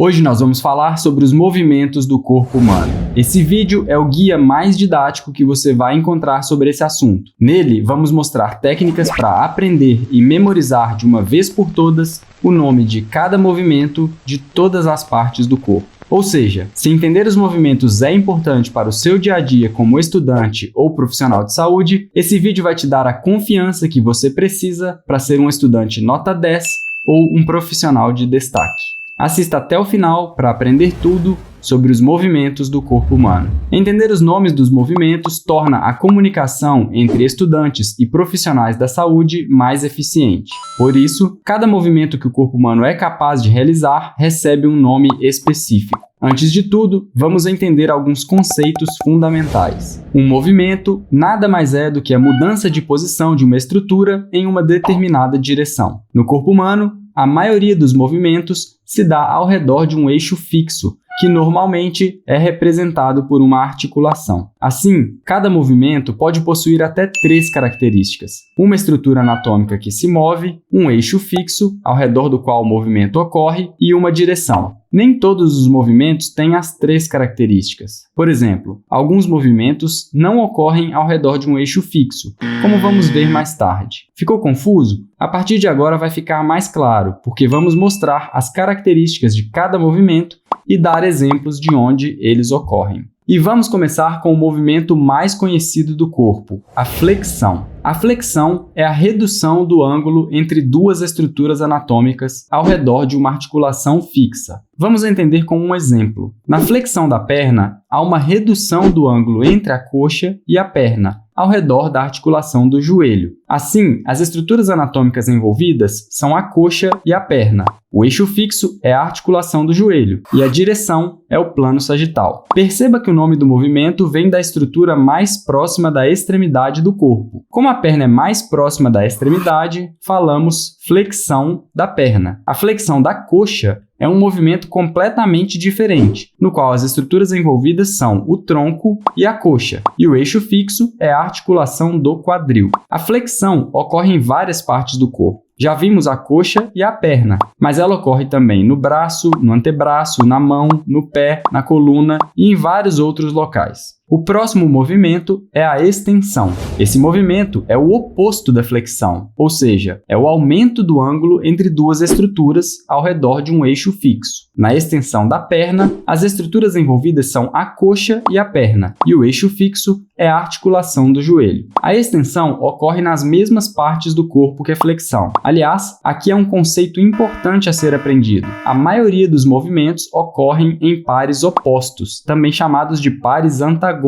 Hoje nós vamos falar sobre os movimentos do corpo humano. Esse vídeo é o guia mais didático que você vai encontrar sobre esse assunto. Nele, vamos mostrar técnicas para aprender e memorizar de uma vez por todas o nome de cada movimento de todas as partes do corpo. Ou seja, se entender os movimentos é importante para o seu dia a dia como estudante ou profissional de saúde, esse vídeo vai te dar a confiança que você precisa para ser um estudante nota 10 ou um profissional de destaque. Assista até o final para aprender tudo sobre os movimentos do corpo humano. Entender os nomes dos movimentos torna a comunicação entre estudantes e profissionais da saúde mais eficiente. Por isso, cada movimento que o corpo humano é capaz de realizar recebe um nome específico. Antes de tudo, vamos entender alguns conceitos fundamentais. Um movimento nada mais é do que a mudança de posição de uma estrutura em uma determinada direção. No corpo humano, a maioria dos movimentos se dá ao redor de um eixo fixo, que normalmente é representado por uma articulação. Assim, cada movimento pode possuir até 3 características: uma estrutura anatômica que se move, um eixo fixo, ao redor do qual o movimento ocorre, e uma direção. Nem todos os movimentos têm as 3 características. Por exemplo, alguns movimentos não ocorrem ao redor de um eixo fixo, como vamos ver mais tarde. Ficou confuso? A partir de agora vai ficar mais claro, porque vamos mostrar as características de cada movimento e dar exemplos de onde eles ocorrem. E vamos começar com o movimento mais conhecido do corpo, a flexão. A flexão é a redução do ângulo entre duas estruturas anatômicas ao redor de uma articulação fixa. Vamos entender com um exemplo. Na flexão da perna, há uma redução do ângulo entre a coxa e a perna, ao redor da articulação do joelho. Assim, as estruturas anatômicas envolvidas são a coxa e a perna. O eixo fixo é a articulação do joelho e a direção é o plano sagital. Perceba que o nome do movimento vem da estrutura mais próxima da extremidade do corpo. Como a perna é mais próxima da extremidade, falamos flexão da perna. A flexão da coxa é um movimento completamente diferente, no qual as estruturas envolvidas são o tronco e a coxa, e o eixo fixo é a articulação do quadril. A flexão ocorre em várias partes do corpo. Já vimos a coxa e a perna, mas ela ocorre também no braço, no antebraço, na mão, no pé, na coluna e em vários outros locais. O próximo movimento é a extensão. Esse movimento é o oposto da flexão, ou seja, é o aumento do ângulo entre duas estruturas ao redor de um eixo fixo. Na extensão da perna, as estruturas envolvidas são a coxa e a perna, e o eixo fixo é a articulação do joelho. A extensão ocorre nas mesmas partes do corpo que a flexão. Aliás, aqui é um conceito importante a ser aprendido. A maioria dos movimentos ocorrem em pares opostos, também chamados de pares antagônicos,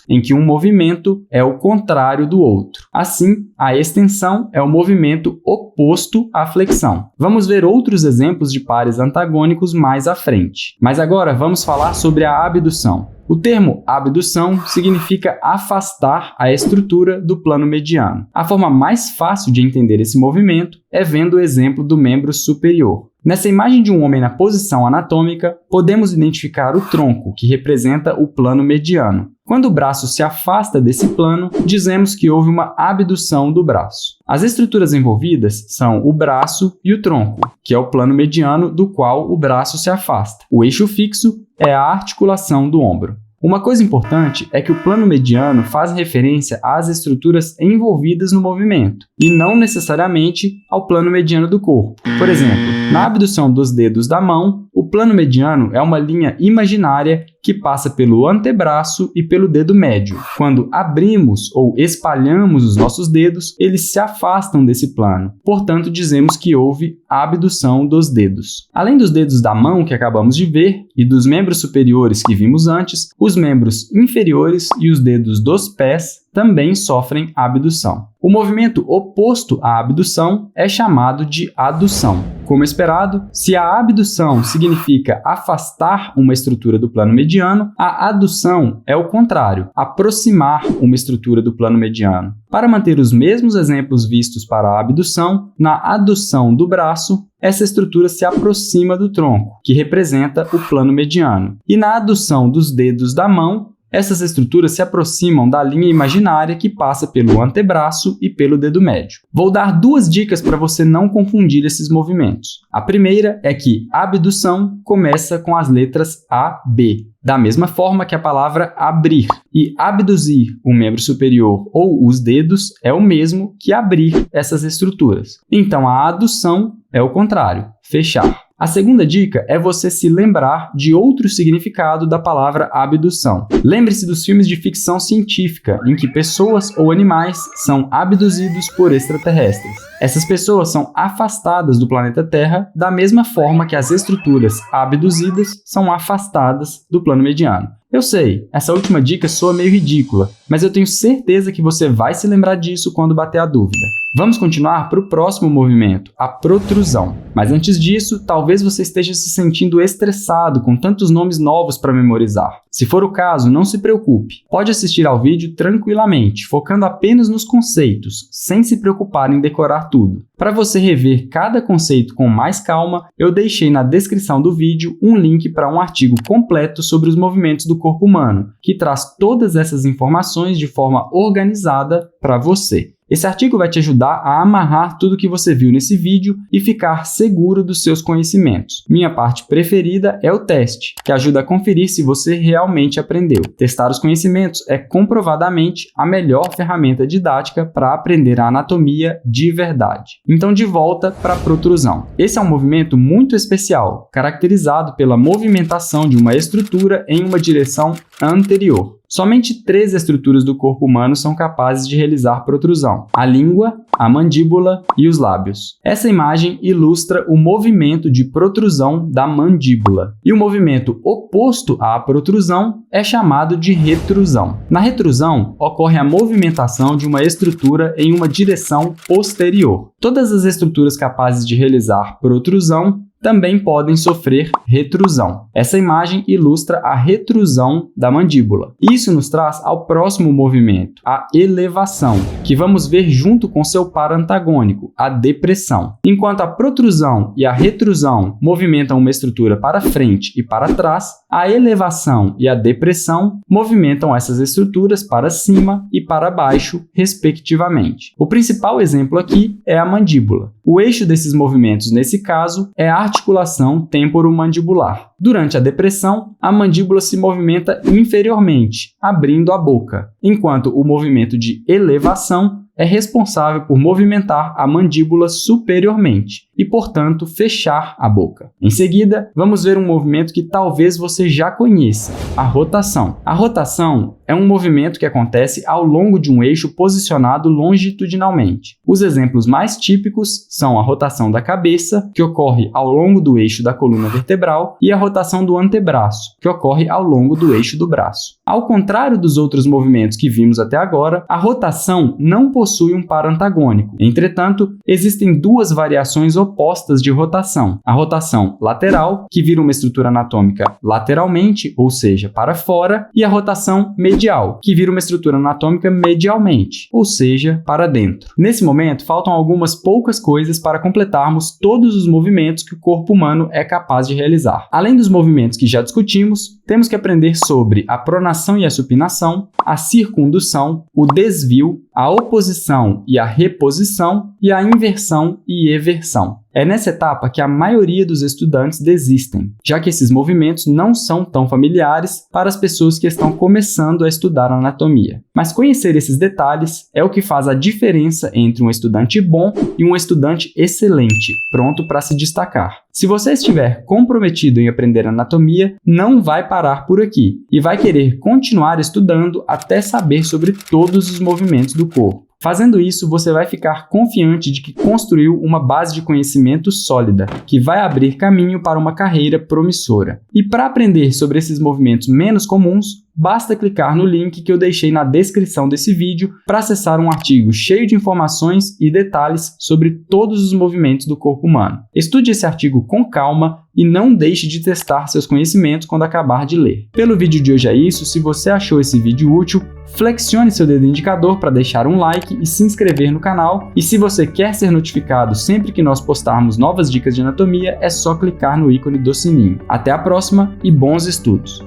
em que um movimento é o contrário do outro. Assim, a extensão é o movimento oposto à flexão. Vamos ver outros exemplos de pares antagônicos mais à frente. Mas agora vamos falar sobre a abdução. O termo abdução significa afastar a estrutura do plano mediano. A forma mais fácil de entender esse movimento é vendo o exemplo do membro superior. Nessa imagem de um homem na posição anatômica, podemos identificar o tronco, que representa o plano mediano. Quando o braço se afasta desse plano, dizemos que houve uma abdução do braço. As estruturas envolvidas são o braço e o tronco, que é o plano mediano do qual o braço se afasta. O eixo fixo é a articulação do ombro. Uma coisa importante é que o plano mediano faz referência às estruturas envolvidas no movimento, e não necessariamente ao plano mediano do corpo. Por exemplo, na abdução dos dedos da mão, o plano mediano é uma linha imaginária que passa pelo antebraço e pelo dedo médio. Quando abrimos ou espalhamos os nossos dedos, eles se afastam desse plano. Portanto, dizemos que houve abdução dos dedos. Além dos dedos da mão que acabamos de ver e dos membros superiores que vimos antes, os membros inferiores e os dedos dos pés também sofrem abdução. O movimento oposto à abdução é chamado de adução. Como esperado, se a abdução significa afastar uma estrutura do plano mediano, a adução é o contrário, aproximar uma estrutura do plano mediano. Para manter os mesmos exemplos vistos para a abdução, na adução do braço, essa estrutura se aproxima do tronco, que representa o plano mediano. E na adução dos dedos da mão, Essas estruturas se aproximam da linha imaginária que passa pelo antebraço e pelo dedo médio. Vou dar 2 dicas para você não confundir esses movimentos. A primeira é que abdução começa com as letras A, B, da mesma forma que a palavra abrir. E abduzir o membro superior ou os dedos é o mesmo que abrir essas estruturas. Então a adução é o contrário, fechar. A segunda dica é você se lembrar de outro significado da palavra abdução. Lembre-se dos filmes de ficção científica, em que pessoas ou animais são abduzidos por extraterrestres. Essas pessoas são afastadas do planeta Terra da mesma forma que as estruturas abduzidas são afastadas do plano mediano. Eu sei, essa última dica soa meio ridícula, mas eu tenho certeza que você vai se lembrar disso quando bater a dúvida. Vamos continuar para o próximo movimento, a protrusão. Mas antes disso, talvez você esteja se sentindo estressado com tantos nomes novos para memorizar. Se for o caso, não se preocupe. Pode assistir ao vídeo tranquilamente, focando apenas nos conceitos, sem se preocupar em decorar tudo. Para você rever cada conceito com mais calma, eu deixei na descrição do vídeo um link para um artigo completo sobre os movimentos do corpo humano, que traz todas essas informações de forma organizada para você. Esse artigo vai te ajudar a amarrar tudo que você viu nesse vídeo e ficar seguro dos seus conhecimentos. Minha parte preferida é o teste, que ajuda a conferir se você realmente aprendeu. Testar os conhecimentos é comprovadamente a melhor ferramenta didática para aprender a anatomia de verdade. Então, de volta para a protrusão. Esse é um movimento muito especial, caracterizado pela movimentação de uma estrutura em uma direção anterior. Somente 3 estruturas do corpo humano são capazes de realizar protrusão: a língua, a mandíbula e os lábios. Essa imagem ilustra o movimento de protrusão da mandíbula. E o movimento oposto à protrusão é chamado de retrusão. Na retrusão, ocorre a movimentação de uma estrutura em uma direção posterior. Todas as estruturas capazes de realizar protrusão também podem sofrer retrusão. Essa imagem ilustra a retrusão da mandíbula. Isso nos traz ao próximo movimento, a elevação, que vamos ver junto com seu par antagônico, a depressão. Enquanto a protrusão e a retrusão movimentam uma estrutura para frente e para trás, a elevação e a depressão movimentam essas estruturas para cima e para baixo, respectivamente. O principal exemplo aqui é a mandíbula. O eixo desses movimentos, nesse caso, é a articulação temporomandibular. Durante a depressão, a mandíbula se movimenta inferiormente, abrindo a boca, enquanto o movimento de elevação é responsável por movimentar a mandíbula superiormente e, portanto, fechar a boca. Em seguida, vamos ver um movimento que talvez você já conheça, a rotação. A rotação é um movimento que acontece ao longo de um eixo posicionado longitudinalmente. Os exemplos mais típicos são a rotação da cabeça, que ocorre ao longo do eixo da coluna vertebral, e a rotação do antebraço, que ocorre ao longo do eixo do braço. Ao contrário dos outros movimentos que vimos até agora, a rotação não possui um par antagônico. Entretanto, existem 2 variações opostas de rotação. A rotação lateral, que vira uma estrutura anatômica lateralmente, ou seja, para fora, e a rotação medial, que vira uma estrutura anatômica medialmente, ou seja, para dentro. Nesse momento, faltam algumas poucas coisas para completarmos todos os movimentos que o corpo humano é capaz de realizar. Além dos movimentos que já discutimos, temos que aprender sobre a pronação e a supinação, a circundução, o desvio, a oposição e a reposição e a inversão e eversão. É nessa etapa que a maioria dos estudantes desistem, já que esses movimentos não são tão familiares para as pessoas que estão começando a estudar anatomia. Mas conhecer esses detalhes é o que faz a diferença entre um estudante bom e um estudante excelente, pronto para se destacar. Se você estiver comprometido em aprender anatomia, não vai parar por aqui e vai querer continuar estudando até saber sobre todos os movimentos do corpo. Fazendo isso, você vai ficar confiante de que construiu uma base de conhecimento sólida, que vai abrir caminho para uma carreira promissora. E para aprender sobre esses movimentos menos comuns, basta clicar no link que eu deixei na descrição desse vídeo para acessar um artigo cheio de informações e detalhes sobre todos os movimentos do corpo humano. Estude esse artigo com calma e não deixe de testar seus conhecimentos quando acabar de ler. Pelo vídeo de hoje é isso. Se você achou esse vídeo útil, flexione seu dedo indicador para deixar um like e se inscrever no canal. E se você quer ser notificado sempre que nós postarmos novas dicas de anatomia, é só clicar no ícone do sininho. Até a próxima e bons estudos!